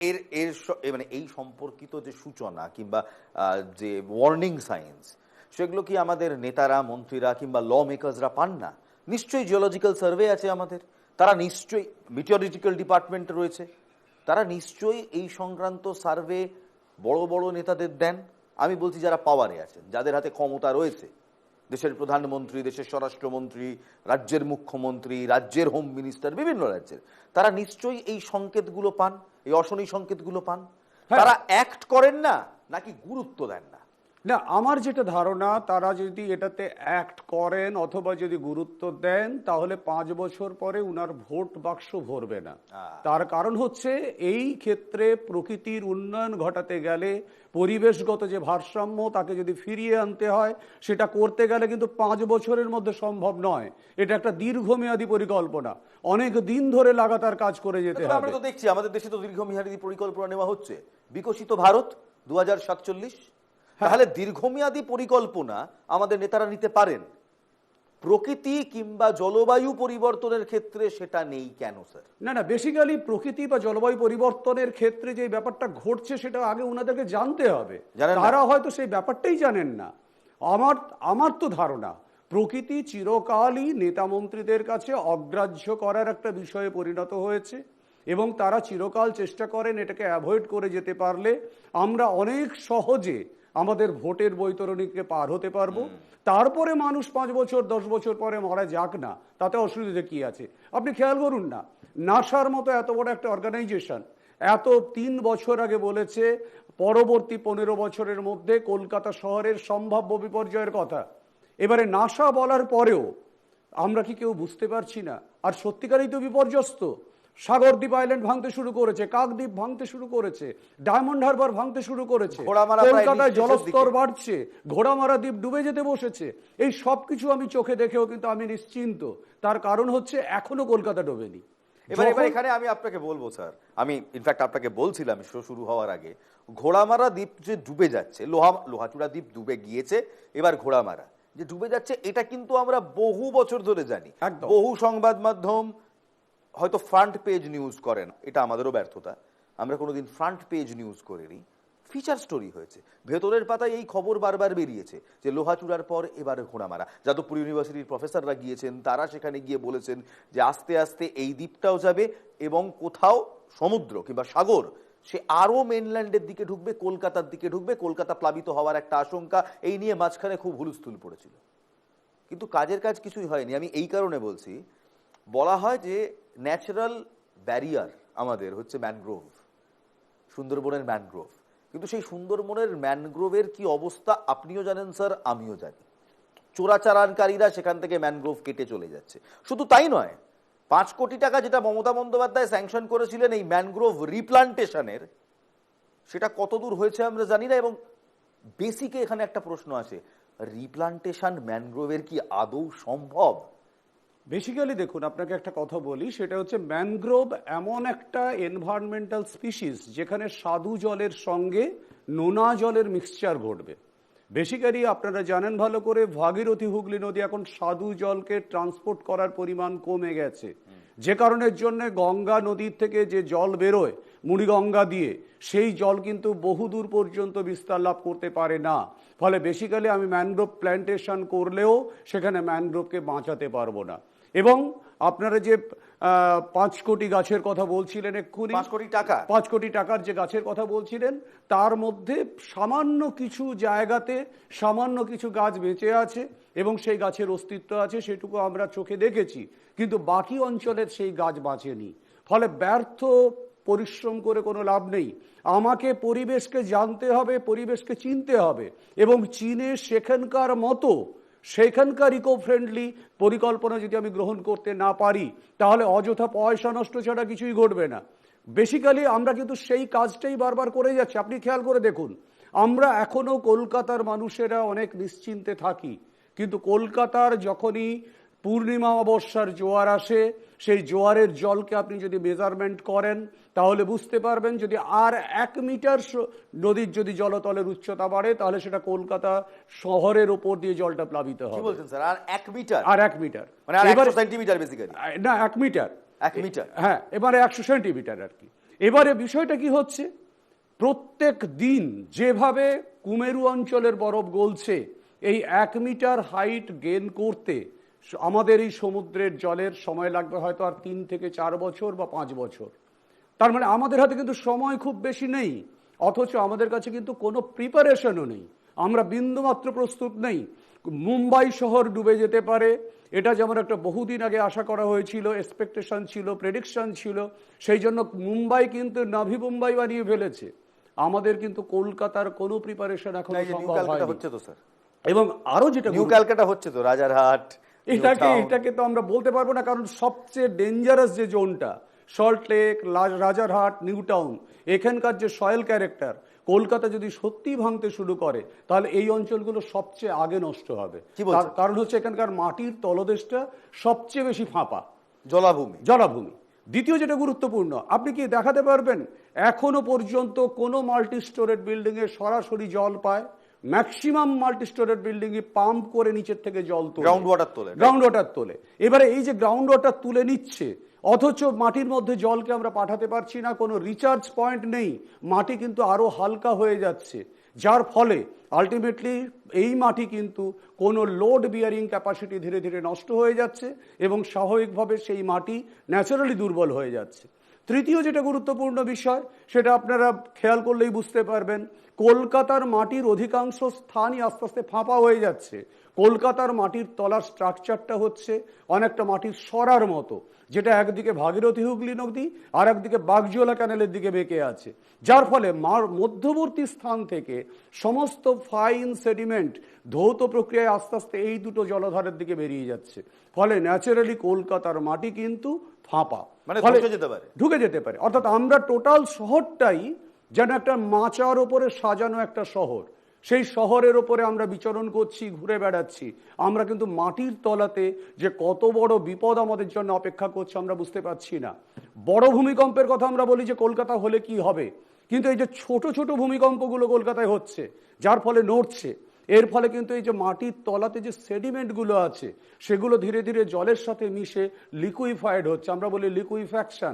এর এর মানে এই সম্পর্কিত যে সূচনা কিংবা যে ওয়ার্নিং সাইন্স, সেগুলো কি আমাদের নেতারা, মন্ত্রীরা কিংবা ল মেকার্সরা পান না? নিশ্চয়ই জিওলজিক্যাল সার্ভে আছে আমাদের, তারা নিশ্চয়ই মিটিওরোলজিক্যাল ডিপার্টমেন্ট রয়েছে, তারা নিশ্চয়ই এই সংক্রান্ত সার্ভে বড় বড় নেতাদের দেন। আমি বলছি যারা পাওয়ারে আছেন, যাদের হাতে ক্ষমতা রয়েছে, দেশের প্রধানমন্ত্রী, দেশের স্বরাষ্ট্রমন্ত্রী, রাজ্যের মুখ্যমন্ত্রী, রাজ্যের হোম মিনিস্টার, বিভিন্ন রাজ্যের, তারা নিশ্চয়ই এই সংকেতগুলো পান, এই অশনি সংকেতগুলো পান। তারা অ্যাক্ট করেন না নাকি গুরুত্ব দেন না? না, আমার যেটা ধারণা, তারা যদি এটাতে অ্যাক্ট করেন অথবা যদি গুরুত্ব দেন, তাহলে 5 বছর পরে উনার ভোট বাক্স ভরবে না। তার কারণ হচ্ছে এই ক্ষেত্রে প্রকৃতির উন্নয়ন ঘটাতে গেলে পরিবেশগত যে ভারসাম্য তাকে যদি ফিরিয়ে আনতে হয়, সেটা করতে গেলে কিন্তু 5 বছরের মধ্যে সম্ভব নয়। এটা একটা দীর্ঘমেয়াদী পরিকল্পনা, অনেক দিন ধরে লাগাতার কাজ করে যেতে হবে। আমরা তো দেখছি আমাদের দেশে তো দীর্ঘমেয়াদী পরিকল্পনা নেওয়া হচ্ছে, বিকশিত ভারত 2047। তাহলে দীর্ঘমেয়াদী পরিকল্পনা আমাদের নেতারা নিতে পারেন, প্রকৃতি কিংবা জলবায়ু পরিবর্তনের ক্ষেত্রে সেটা নেই কেন স্যার? না, বেসিক্যালি প্রকৃতি বা জলবায়ু পরিবর্তনের ক্ষেত্রে যে ব্যাপারটা ঘটছে সেটা আগে ওনাদেরকে জানতে হবে। তারা হয়তো সেই ব্যাপারটাই জানেন না। আমার তো ধারণা প্রকৃতি চিরকালই নেতা মন্ত্রীদের কাছে অগ্রাহ্য করার একটা বিষয়ে পরিণত হয়েছে, এবং তারা চিরকাল চেষ্টা করেন এটাকে অ্যাভয়েড করে যেতে পারলে আমরা অনেক সহজে আমাদের ভোটের বৈতরণীকে পার হতে পারবো। তারপরে মানুষ 5 বছর 10 বছর পরে মারা যাক না, তাতে অসুবিধা কি আছে? আপনি খেয়াল করুন না, নাসার মতো এত বড় একটা অর্গানাইজেশন 3 বছর আগে বলেছে পরবর্তী 15 বছরের মধ্যে কলকাতা শহরের সম্ভাব্য বিপর্যয়ের কথা। এবারে নাসা বলার পরেও আমরা কি কেউ বুঝতে পারছি না? আর সত্যিকারই তো বিপর্যস্ত। সাগরদ্বীপ আইল্যান্ড ভাঙতে শুরু করেছে, কাকদ্বীপ ভাঙতে শুরু করেছে, ডায়মন্ড হারবার ভাঙতে শুরু করেছে, কলকাতায় জলস্তর বাড়ছে, ঘোড়ামারা দ্বীপ ডুবে যেতে বসেছে। এই সব কিছু আমি চোখে দেখেও কিন্তু আমি নিশ্চিন্ত। তার কারণ হচ্ছে এখনো কলকাতা ডোবেনি। এবার এখানে আমি আপনাকে বলবো স্যার, আমি ইনফ্যাক্ট আপনাকে বলছিলাম শুরু হওয়ার আগে, ঘোড়ামারা দ্বীপ যে ডুবে যাচ্ছে, লোহাচূড়া দ্বীপ ডুবে গিয়েছে, এবার ঘোড়ামারা যে ডুবে যাচ্ছে, এটা কিন্তু আমরা বহু বছর ধরে জানি। বহু সংবাদ মাধ্যম হয়তো ফ্রন্ট পেজ নিউজ করেন, এটা আমাদেরও ব্যর্থতা, আমরা কোনোদিন ফ্রন্ট পেজ নিউজ করিনি, ফিচার স্টোরি হয়েছে, ভেতরের পাতায় এই খবর বারবার বেরিয়েছে যে লোহাচূড়ার পর এবারে ঘোড়ামারা। যাদবপুর ইউনিভার্সিটির প্রফেসররা গিয়েছেন, তারা সেখানে গিয়ে বলেছেন যে আস্তে আস্তে এই দ্বীপটাও যাবে এবং কোথাও সমুদ্র কিংবা সাগর সে আরো মেনল্যান্ডের দিকে ঢুকবে, কলকাতার দিকে ঢুকবে, কলকাতা প্লাবিত হওয়ার একটা আশঙ্কা। এই নিয়ে মাঝখানে খুব হুলস্থুল পড়েছিল, কিন্তু কাজের কাজ কিছুই হয়নি। আমি এই কারণে বলছি, বলা হয় যে ন্যাচারাল ব্যারিয়ার আমাদের হচ্ছে ম্যানগ্রোভ, সুন্দরবনের ম্যানগ্রোভ, কিন্তু সেই সুন্দরবনের ম্যানগ্রোভের কি অবস্থা আপনিও জানেন স্যার, আমিও জানি। চোরাচালানকারীরা সেখান থেকে ম্যানগ্রোভ কেটে চলে যাচ্ছে। শুধু তাই নয়, 5 কোটি টাকা যেটা মমতা বন্দ্যোপাধ্যায় স্যাংশন করেছিলেন এই ম্যানগ্রোভ রিপ্লান্টেশনের, সেটা কতদূর হয়েছে আমরা জানি না। এবং বেসিকে এখানে একটা প্রশ্ন আছে, রিপ্লান্টেশন ম্যানগ্রোভের কি আদৌ সম্ভব? বেসিক্যালি দেখুন, আপনাকে একটা কথা বলি, সেটা হচ্ছে ম্যানগ্রোভ এমন একটা এনভায়রনমেন্টাল স্পিসিস যেখানে স্বাদু জলের সঙ্গে নোনা জলের মিক্সচার ঘটবে। বেসিক্যালি আপনারা জানেন ভালো করে, ভাগীরথী হুগলি নদী এখন স্বাদু জলকে ট্রান্সপোর্ট করার পরিমাণ কমে গেছে, যে কারণের জন্য গঙ্গা নদীর থেকে যে জল বেরোয় মুড়িগঙ্গা দিয়ে, সেই জল কিন্তু বহুদূর পর্যন্ত বিস্তার লাভ করতে পারে না। ফলে বেসিক্যালি আমি ম্যানগ্রোভ প্ল্যান্টেশন করলেও সেখানে ম্যানগ্রোভকে বাঁচাতে পারবো না। এবং আপনারা যে 5 কোটি গাছের কথা বলছিলেন এক্ষুনি, 5 কোটি টাকার যে গাছের কথা বলছিলেন, তার মধ্যে সামান্য কিছু জায়গাতে সামান্য কিছু গাছ বেঁচে আছে এবং সেই গাছের অস্তিত্ব আছে, সেটুকু আমরা চোখে দেখেছি, কিন্তু বাকি অঞ্চলের সেই গাছ বাঁচেনি। ফলে ব্যর্থ পরিশ্রম করে কোনো লাভ নেই। আমাকে পরিবেশকে জানতে হবে, পরিবেশকে চিনতে হবে, এবং চীনে সেখানকার মতো সেখানকার ইকো ফ্রেন্ডলি পরিকল্পনা যদি আমি গ্রহণ করতে না পারি, তাহলে অযথা পয়সা নষ্ট ছাড়া কিছুই ঘটবে না। বেসিক্যালি আমরা কিন্তু সেই কাজটাই বারবার করে যাচ্ছি। আপনি খেয়াল করে দেখুন, আমরা এখনো কলকাতার মানুষেরা অনেক নিশ্চিন্তে থাকি, কিন্তু কলকাতার যখনই পূর্ণিমা অমাবস্যার জোয়ার আসে, সেই জোয়ারের জলকে আপনি যদি মেজারমেন্ট করেন, তাহলে বুঝতে পারবেন যদি আর 1 মিটার নদীর যদি জলতলের উচ্চতা বাড়ে, তাহলে সেটা কলকাতা শহরের ওপর দিয়ে জলটা প্লাবিত হবে। কি বলছেন স্যার? আর 1 মিটার? আর 1 মিটার মানে 100 সেন্টিমিটার বেসিক্যালি? না, 1 মিটার। 1 মিটার, হ্যাঁ, এবারে 100 সেন্টিমিটার আর কি। এবারে বিষয়টা কি হচ্ছে, প্রত্যেক দিন যেভাবে কুমেরু অঞ্চলের বরফ গলছে, এই 1 মিটার হাইট গেইন করতে আমাদের এই সমুদ্রের জলের সময় লাগবে হয়তো আর 3 থেকে 4 বছর বা 5 বছর। তার মানে আমাদের হাতে কিন্তু সময় খুব বেশি নেই, অথচ আমাদের কাছে কিন্তু কোনো প্রিপারেশনও নেই, আমরা বিন্দুমাত্র প্রস্তুত নেই। মুম্বাই শহর ডুবে যেতে পারে, এটা যেমন একটা বহুদিন আগে আশা করা হয়েছিল, এক্সপেকটেশন ছিল, প্রেডিকশন ছিল, সেই জন্য মুম্বাই কিন্তু নাভি মুম্বাই বানিয়ে ফেলেছে। আমাদের কিন্তু কলকাতার কোনো প্রিপারেশন এখন না, এই যে নিউ সম্ভব ক্যালকাটা হয়নি। হচ্ছে তো স্যার, এবং আরো যেটা নিউ ক্যালকাটা হচ্ছে তো, রাজারহাট, এটাকে তো আমরা বলতে পারবো না, কারণ সবচেয়ে ডেঞ্জারাস যে জোনটা সল্ট লেক, রাজারহাট, নিউ টাউন, এখানকার যে সয়েল ক্যারেক্টার, কলকাতা যদি সত্যি ভাঙতে শুরু করে তাহলে এই অঞ্চলগুলো সবচেয়ে আগে নষ্ট হবে। কি বলছেন? কারণ হচ্ছে এখানকার মাটির তলদেশটা সবচেয়ে বেশি ফাঁপা, জলাভূমি। দ্বিতীয় যেটা গুরুত্বপূর্ণ, আপনি কি দেখাতে পারবেন এখনো পর্যন্ত কোনো মাল্টি স্টোরেড বিল্ডিং এ সরাসরি জল পায়? ম্যাক্সিমাম মাল্টি স্টোরেড বিল্ডিং এ পাম্প করে নিচের থেকে জল তোলে, গ্রাউন্ড ওয়াটার তোলে। এবারে এই যে গ্রাউন্ড ওয়াটার তুলে নিচ্ছে, অথচ মাটির মধ্যে জলকে আমরা পাঠাতে পারছি না, কোনো রিচার্জ পয়েন্ট নেই, মাটি কিন্তু আরো হালকা হয়ে যাচ্ছে, যার ফলে আলটিমেটলি এই মাটি কিন্তু কোনো লোড বিয়ারিং ক্যাপাসিটি ধীরে ধীরে নষ্ট হয়ে যাচ্ছে এবং স্বাভাবিকভাবে সেই মাটি ন্যাচারালি দুর্বল হয়ে যাচ্ছে। তৃতীয় যেটা গুরুত্বপূর্ণ বিষয়, সেটা আপনারা খেয়াল করলেই বুঝতে পারবেন, কলকাতার মাটির অধিকাংশ স্থানই আস্তে আস্তে ফাঁপা হয়ে যাচ্ছে। কলকাতার মাটির তলার স্ট্রাকচারটা হচ্ছে অনেকটা মাটির সরার মতো, যেটা একদিকে ভাগীরথী হুগলি নদী আর একদিকে বাগজোলা ক্যানেলের দিকে বেঁকে আছে, যার ফলে মধ্যবর্তী স্থান থেকে সমস্ত ফাইন সেডিমেন্ট ধৌত প্রক্রিয়ায় আস্তে আস্তে এই দুটো জলধারের দিকে বেরিয়ে যাচ্ছে। ফলে ন্যাচারালি কলকাতার মাটি কিন্তু ফাঁপা, মানে ঢুকে যেতে পারে। অর্থাৎ আমরা টোটাল শহরটাই যেন একটা মাচার ওপরে সাজানো একটা শহর, সেই শহরের ওপরে আমরা বিচরণ করছি, ঘুরে বেড়াচ্ছি। আমরা কিন্তু মাটির তলাতে যে কত বড় বিপদ আমাদের জন্য অপেক্ষা করছে আমরা বুঝতে পারছি না। বড় ভূমিকম্পের কথা আমরা বলি যে কলকাতা হলে কি হবে, কিন্তু এই যে ছোট ছোট ভূমিকম্পগুলো কলকাতায় হচ্ছে, যার ফলে নড়ছে, এর ফলে কিন্তু এই যে মাটির তলাতে যে সেডিমেন্টগুলো আছে সেগুলো ধীরে ধীরে জলের সাথে মিশে লিকুইফাইড হচ্ছে, আমরা বলি লিকুইফ্যাকশন।